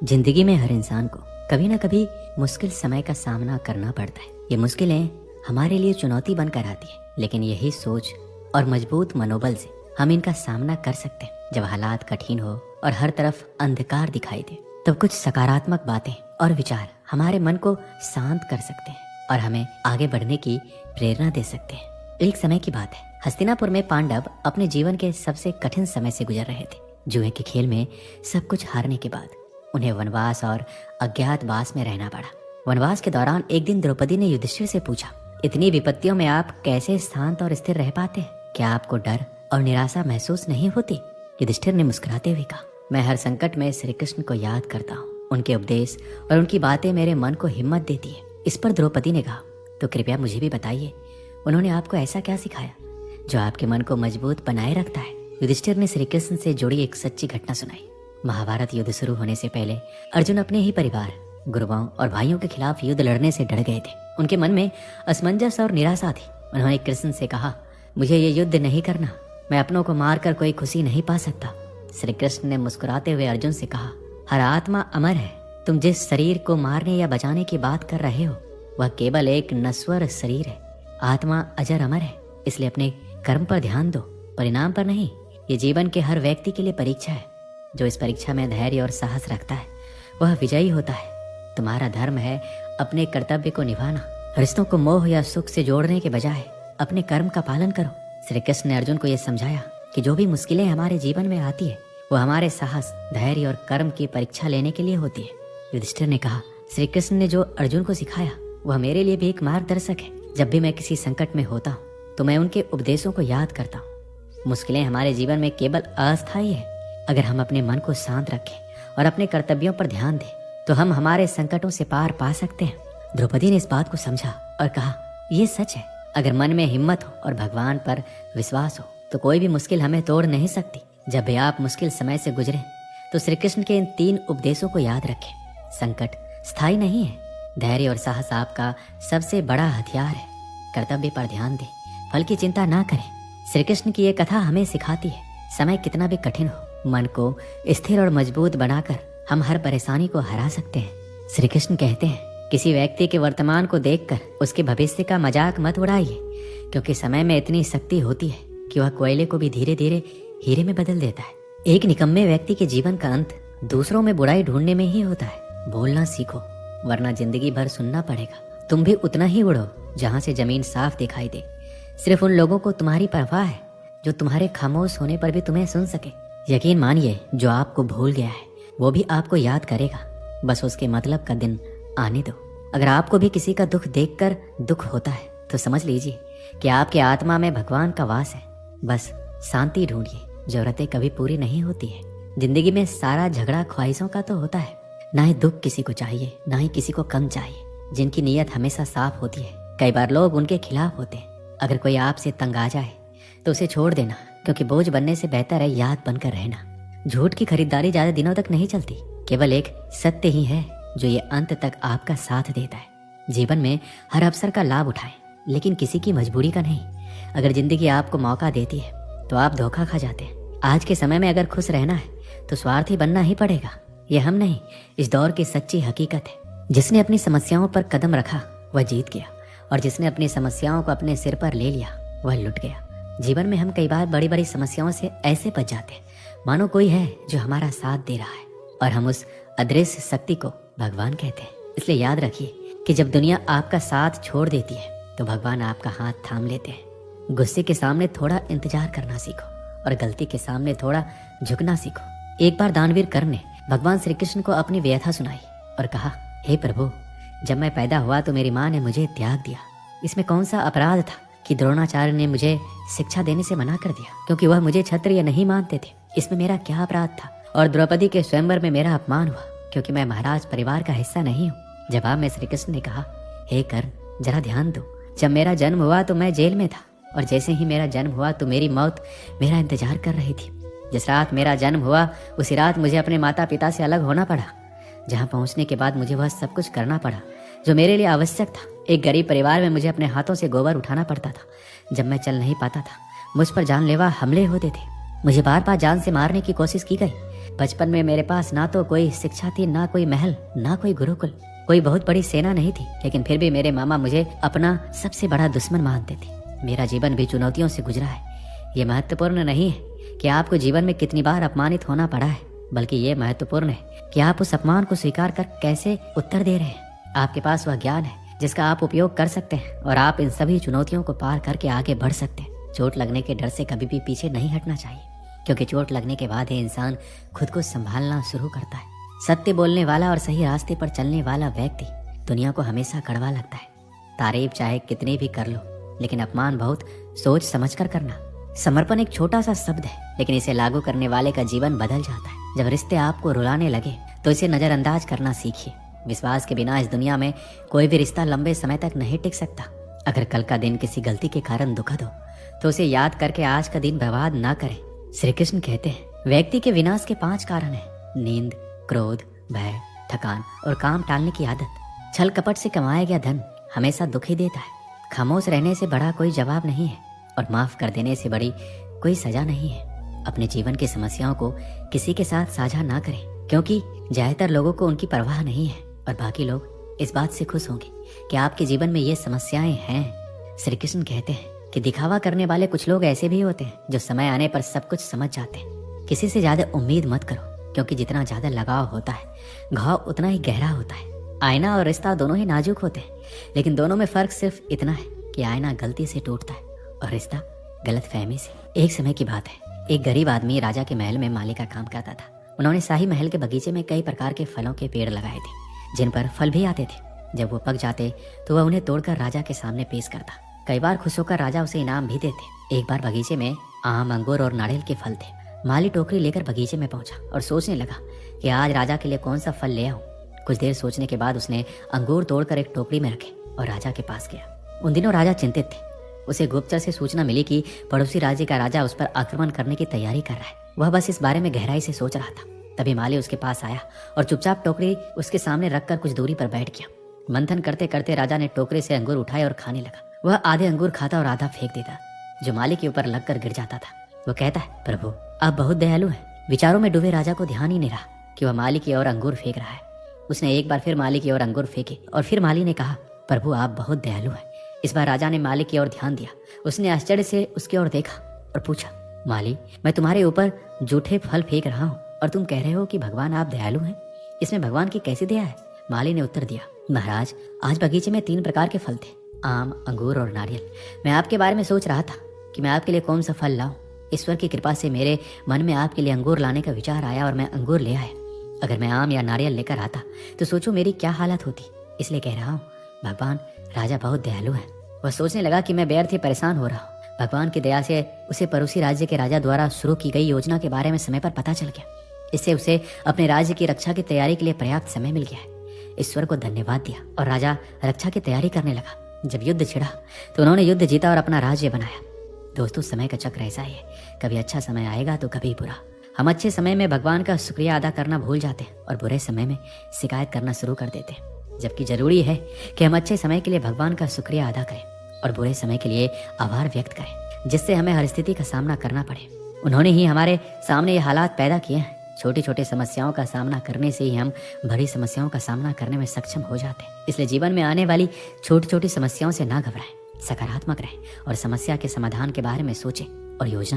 जिंदगी में हर इंसान को कभी ना कभी मुश्किल समय का सामना करना पड़ता है। ये मुश्किलें हमारे लिए चुनौती बनकर आती है, लेकिन यही सोच और मजबूत मनोबल से हम इनका सामना कर सकते हैं। जब हालात कठिन हो और हर तरफ अंधकार दिखाई दे, तब कुछ सकारात्मक बातें और विचार हमारे मन को शांत कर सकते हैं और हमें आगे बढ़ने की प्रेरणा दे सकते हैं। एक समय की बात है, हस्तिनापुर में पांडव अपने जीवन के सबसे कठिन समय से गुजर रहे थे। जुए के खेल में सब कुछ हारने के बाद उन्हें वनवास और अज्ञातवास में रहना पड़ा। वनवास के दौरान एक दिन द्रौपदी ने युधिष्ठिर से पूछा, इतनी विपत्तियों में आप कैसे शांत और स्थिर रह पाते हैं? क्या आपको डर और निराशा महसूस नहीं होती? युधिष्ठिर ने मुस्कुराते हुए कहा, मैं हर संकट में श्री कृष्ण को याद करता हूँ। उनके उपदेश और उनकी बातें मेरे मन को हिम्मत देती है। इस पर द्रौपदी ने कहा, तो कृपया मुझे भी बताइए, उन्होंने आपको ऐसा क्या सिखाया जो आपके मन को मजबूत बनाए रखता है? युधिष्ठिर ने श्री कृष्ण से जुड़ी एक सच्ची घटना सुनाई। महाभारत युद्ध शुरू होने से पहले अर्जुन अपने ही परिवार, गुरुओं और भाइयों के खिलाफ युद्ध लड़ने से डर गए थे। उनके मन में असमंजस और निराशा थी। उन्होंने कृष्ण से कहा, मुझे ये युद्ध नहीं करना, मैं अपनों को मारकर कोई खुशी नहीं पा सकता। श्री कृष्ण ने मुस्कुराते हुए अर्जुन से कहा, हर आत्मा अमर है। तुम जिस शरीर को मारने या बचाने की बात कर रहे हो, वह केवल एक नश्वर शरीर है। आत्मा अजर अमर है, इसलिए अपने कर्म पर ध्यान दो, परिणाम पर नहीं। ये जीवन के हर व्यक्ति के लिए परीक्षा है। जो इस परीक्षा में धैर्य और साहस रखता है, वह विजयी होता है। तुम्हारा धर्म है अपने कर्तव्य को निभाना। रिश्तों को मोह या सुख से जोड़ने के बजाय अपने कर्म का पालन करो। श्री कृष्ण ने अर्जुन को यह समझाया कि जो भी मुश्किलें हमारे जीवन में आती है, वो हमारे साहस, धैर्य और कर्म की परीक्षा लेने के लिए होती है। युधिष्ठिर ने कहा, श्री कृष्ण ने जो अर्जुन को सिखाया वह मेरे लिए भी एक मार्गदर्शक है। जब भी मैं किसी संकट में होता हूँ तो मैं उनके उपदेशों को याद करता हूँ। मुश्किलें हमारे जीवन में केवल अस्थायी है। अगर हम अपने मन को शांत रखें और अपने कर्तव्यों पर ध्यान दें, तो हम हमारे संकटों से पार पा सकते हैं। द्रौपदी ने इस बात को समझा और कहा, ये सच है। अगर मन में हिम्मत हो और भगवान पर विश्वास हो, तो कोई भी मुश्किल हमें तोड़ नहीं सकती। जब भी आप मुश्किल समय से गुजरे, तो श्री कृष्ण के इन 3 उपदेशों को याद रखें। संकट स्थायी नहीं है। धैर्य और साहस आपका सबसे बड़ा हथियार है। कर्तव्य पर ध्यान दें, फल की चिंता ना करें। श्री कृष्ण की ये कथा हमें सिखाती है, समय कितना भी कठिन हो, मन को स्थिर और मजबूत बनाकर हम हर परेशानी को हरा सकते हैं। श्री कृष्ण कहते हैं, किसी व्यक्ति के वर्तमान को देखकर उसके भविष्य का मजाक मत उड़ाइए, क्योंकि समय में इतनी शक्ति होती है कि वह कोयले को भी धीरे धीरे हीरे में बदल देता है। एक निकम्मे व्यक्ति के जीवन का अंत दूसरों में बुराई ढूंढने में ही होता है। बोलना सीखो, वरना जिंदगी भर सुनना पड़ेगा। तुम भी उतना ही उड़ो जहाँ से जमीन साफ दिखाई दे। सिर्फ उन लोगों को तुम्हारी परवाह है जो तुम्हारे खामोश होने पर भी तुम्हें सुन सके। यकीन मानिए, जो आपको भूल गया है वो भी आपको याद करेगा। बस उसके मतलब का दिन आने दो। अगर आपको भी किसी का दुख देखकर दुख होता है, तो समझ लीजिए कि आपके आत्मा में भगवान का वास है। बस शांति ढूंढिए, जरूरतें कभी पूरी नहीं होती है। जिंदगी में सारा झगड़ा ख्वाहिशों का तो होता है। ना ही दुख किसी को चाहिए, ना ही किसी को कम चाहिए। जिनकी नीयत हमेशा साफ होती है, कई बार लोग उनके खिलाफ होते हैं। अगर कोई आपसे तंग आ जाए तो उसे छोड़ देना, क्योंकि बोझ बनने से बेहतर है याद बनकर रहना। झूठ की खरीदारी ज्यादा दिनों तक नहीं चलती। केवल एक सत्य ही है जो ये अंत तक आपका साथ देता है। जीवन में हर अवसर का लाभ उठाएं, लेकिन किसी की मजबूरी का नहीं। अगर जिंदगी आपको मौका देती है तो आप धोखा खा जाते हैं। आज के समय में अगर खुश रहना है तो स्वार्थी बनना ही पड़ेगा। ये हम नहीं, इस दौर की सच्ची हकीकत है। जिसने अपनी समस्याओं पर कदम रखा वह जीत गया, और जिसने अपनी समस्याओं को अपने सिर पर ले लिया वह लुट गया। जीवन में हम कई बार बड़ी बड़ी समस्याओं से ऐसे बच जाते हैं मानो कोई है जो हमारा साथ दे रहा है, और हम उस अदृश्य शक्ति को भगवान कहते हैं। इसलिए याद रखिए कि जब दुनिया आपका साथ छोड़ देती है तो भगवान आपका हाथ थाम लेते हैं। गुस्से के सामने थोड़ा इंतजार करना सीखो और गलती के सामने थोड़ा झुकना सीखो। एक बार दानवीर कर्ण ने भगवान श्री कृष्ण को अपनी व्यथा सुनाई और कहा, हे प्रभु, जब मैं पैदा हुआ तो मेरी माँ ने मुझे त्याग दिया। इसमें कौन सा अपराध था कि द्रोणाचार्य ने मुझे शिक्षा देने से मना कर दिया, क्योंकि वह मुझे क्षत्रिय नहीं मानते थे। इसमें मेरा क्या अपराध था? और द्रौपदी के स्वयंवर में मेरा अपमान हुआ, क्योंकि मैं महाराज परिवार का हिस्सा नहीं हूँ। जवाब में श्री कृष्ण ने कहा, हे कर्ण, जरा ध्यान दो। जब मेरा जन्म हुआ तो मैं जेल में था, और जैसे ही मेरा जन्म हुआ तो मेरी मौत मेरा इंतजार कर रही थी। जिस रात मेरा जन्म हुआ उसी रात मुझे अपने माता पिता से अलग होना पड़ा। जहाँ पहुँचने के बाद मुझे वह सब कुछ करना पड़ा जो मेरे लिए आवश्यक था। एक गरीब परिवार में मुझे अपने हाथों से गोबर उठाना पड़ता था। जब मैं चल नहीं पाता था, मुझ पर जानलेवा हमले होते थे। मुझे बार बार जान से मारने की कोशिश की गई, बचपन में मेरे पास ना तो कोई शिक्षा थी, ना कोई महल, ना कोई गुरुकुल, कोई बहुत बड़ी सेना नहीं थी, लेकिन फिर भी मेरे मामा मुझे अपना सबसे बड़ा दुश्मन मानते थे। मेरा जीवन भी चुनौतियों से गुजरा है। ये महत्वपूर्ण नहीं है कि आपको जीवन में कितनी बार अपमानित होना पड़ा है, बल्कि ये महत्वपूर्ण है कि आप उस अपमान को स्वीकार कर कैसे उत्तर दे रहे हैं। आपके पास वह ज्ञान है जिसका आप उपयोग कर सकते हैं और आप इन सभी चुनौतियों को पार करके आगे बढ़ सकते हैं। चोट लगने के डर से कभी भी पीछे नहीं हटना चाहिए, क्योंकि चोट लगने के बाद ही इंसान खुद को संभालना शुरू करता है। सत्य बोलने वाला और सही रास्ते पर चलने वाला व्यक्ति दुनिया को हमेशा कड़वा लगता है। तारीफ चाहे कितनी भी कर लो, लेकिन अपमान बहुत सोच समझ कर करना। समर्पण एक छोटा सा शब्द है, लेकिन इसे लागू करने वाले का जीवन बदल जाता है। जब रिश्ते आपको रुलाने लगे तो इसे नजरअंदाज करना सीखिए। विश्वास के बिना इस दुनिया में कोई भी रिश्ता लंबे समय तक नहीं टिक सकता। अगर कल का दिन किसी गलती के कारण दुखद हो तो उसे याद करके आज का दिन बर्बाद ना करें। श्री कृष्ण कहते हैं, व्यक्ति के विनाश के 5 कारण हैं: नींद, क्रोध, भय, थकान और काम टालने की आदत। छल कपट से कमाया गया धन हमेशा दुख ही देता है। खामोश रहने से बड़ा कोई जवाब नहीं है और माफ कर देने से बड़ी कोई सजा नहीं है। अपने जीवन की समस्याओं को किसी के साथ साझा ना करें, क्योंकि ज्यादातर लोगों को उनकी परवाह नहीं है और बाकी लोग इस बात से खुश होंगे कि आपके जीवन में ये समस्याएं हैं। श्री कृष्ण कहते हैं कि दिखावा करने वाले कुछ लोग ऐसे भी होते हैं जो समय आने पर सब कुछ समझ जाते हैं। किसी से ज्यादा उम्मीद मत करो, क्योंकि जितना ज्यादा लगाव होता है घाव उतना ही गहरा होता है। आईना और रिश्ता दोनों ही नाजुक होते हैं, लेकिन दोनों में फर्क सिर्फ इतना है कि आईना गलती से टूटता है और रिश्ता गलतफहमी से। एक समय की बात है, एक गरीब आदमी राजा के महल में माली का काम करता था। उन्होंने शाही महल के बगीचे में कई प्रकार के फलों के पेड़ लगाए थे, जिन पर फल भी आते थे। जब वो पक जाते तो वह उन्हें तोड़कर राजा के सामने पेश करता। कई बार खुश होकर राजा उसे इनाम भी देते। एक बार बगीचे में आम, अंगूर और नारियल के फल थे। माली टोकरी लेकर बगीचे में पहुंचा और सोचने लगा कि आज राजा के लिए कौन सा फल ले आऊं। कुछ देर सोचने के बाद उसने अंगूर तोड़कर एक टोकरी में रखे और राजा के पास गया। उन दिनों राजा चिंतित थे। उसे गुप्तचर से सूचना मिली कि पड़ोसी राज्य का राजा उस पर आक्रमण करने की तैयारी कर रहा है। वह बस इस बारे में गहराई से सोच रहा था। तभी माली उसके पास आया और चुपचाप टोकरी उसके सामने रखकर कुछ दूरी पर बैठ गया। मंथन करते करते राजा ने टोकरी से अंगूर उठाए और खाने लगा। वह आधे अंगूर खाता और आधा फेंक देता, जो माली के ऊपर लगकर गिर जाता था। वो कहता है, प्रभु आप बहुत दयालु हैं। विचारों में डूबे राजा को ध्यान ही नहीं रहा कि वह माली की ओर अंगूर फेंक रहा है। उसने एक बार फिर माली की ओर अंगूर फेंके और फिर माली ने कहा, प्रभु आप बहुत दयालु हैं। इस बार राजा ने माली की ओर ध्यान दिया। उसने आश्चर्य से उसकी ओर देखा और पूछा, माली मैं तुम्हारे ऊपर जूठे फल फेंक रहा हूँ और तुम कह रहे हो कि भगवान आप दयालु हैं। इसमें भगवान की कैसी दया है? माली ने उत्तर दिया, महाराज आज बगीचे में 3 प्रकार के फल थे, आम, अंगूर और नारियल। मैं आपके बारे में सोच रहा था कि मैं आपके लिए कौन सा फल लाऊं। ईश्वर की कृपा से मेरे मन में आपके लिए अंगूर लाने का विचार आया और मैं अंगूर ले आया। अगर मैं आम या नारियल लेकर आता तो सोचो मेरी क्या हालत होती। इसलिए कह रहा हूँ, भगवान राजा बहुत दयालु है। वह सोचने लगा कि मैं व्यर्थ ही परेशान हो रहा हूँ। भगवान की दया से उसे पड़ोसी राज्य के राजा द्वारा शुरू की गई योजना के बारे में समय पर पता चल गया। इससे उसे अपने राज्य की रक्षा की तैयारी के लिए पर्याप्त समय मिल गया है। ईश्वर को धन्यवाद दिया और राजा रक्षा की तैयारी करने लगा। जब युद्ध छिड़ा तो उन्होंने युद्ध जीता और अपना राज्य बनाया। दोस्तों समय का चक्र ऐसा ही है, कभी अच्छा समय आएगा तो कभी बुरा। हम अच्छे समय में भगवान का शुक्रिया अदा करना भूल जाते हैं और बुरे समय में शिकायत करना शुरू कर देते हैं। जबकि जरूरी है कि हम अच्छे समय के लिए भगवान का शुक्रिया अदा करें और बुरे समय के लिए आभार व्यक्त करें, जिससे हमें हर स्थिति का सामना करना पड़े। उन्होंने ही हमारे सामने ये हालात पैदा किए हैं। छोटी छोटी समस्याओं का सामना करने से ही हम बड़ी समस्याओं का सामना करने में सक्षम हो जाते हैं। इसलिए जीवन में आने वाली छोटी छोटी समस्याओं से ना घबराएं, सकारात्मक रहें और समस्या के समाधान के बारे में सोचें और योजना